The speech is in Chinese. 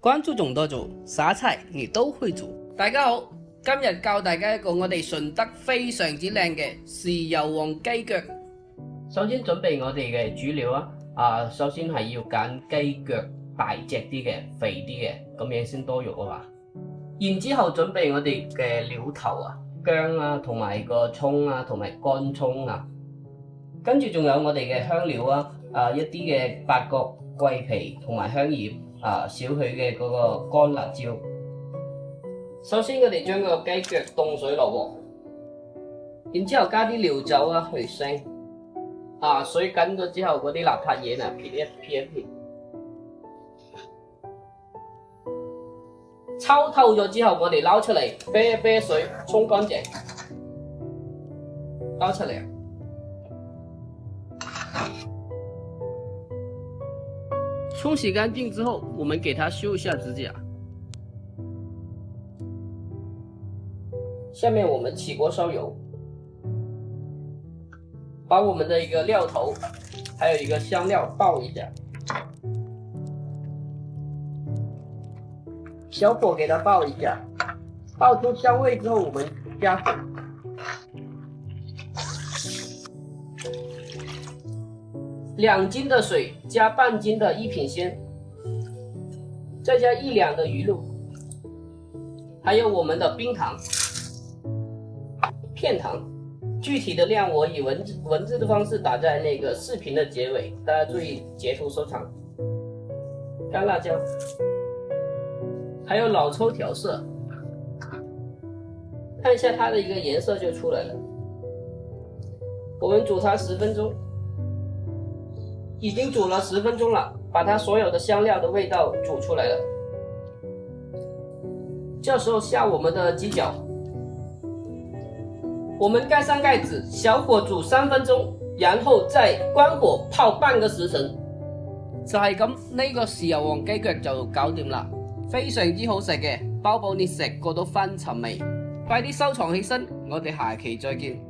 關注仲多做，啥菜你都會做。大家好，今日教大家一個我哋順德非常之靚嘅豉油皇雞腳。首先準備我哋嘅主料首先係要揀雞腳大隻啲嘅、肥啲嘅，咁樣先多肉啊嘛。然之後準備我哋嘅料頭薑同埋個葱同埋乾葱跟住仲有我哋嘅香料一啲嘅八角、桂皮同埋香葉少許嘅嗰個乾辣椒。首先我哋將個雞腳凍水落鑊，然之後加啲料酒去腥。水緊咗之後，嗰啲邋遢嘢撇一撇。抽透咗之後，我哋撈出嚟，啤一啤水，沖乾淨，撈出嚟。沖洗乾淨之後，我們給它修一下指甲。下面我們起鍋燒油，把我們的一個料頭，還有一個香料爆一下，小火給它爆一下，爆出香味之後，我們加水。2斤的水加半斤的一品鮮，再加1兩的魚露，還有我們的冰糖、片糖，具體的量我以文字的方式打在那個視頻的結尾，大家注意截圖收藏。乾辣椒，還有老抽調色，看一下它的一個顏色就出來了。我們煮它10分鐘。已經煮了10分鐘了，把它所有的香料的味道煮出來了。這時候下我們的雞腳，我們蓋上蓋子，小火煮3分鐘，然後再關火泡半個時辰。就係咁，呢個豉油皇雞腳就搞掂啦，非常之好食嘅，包保你食過都翻尋味。快啲收藏起身，我哋下期再見。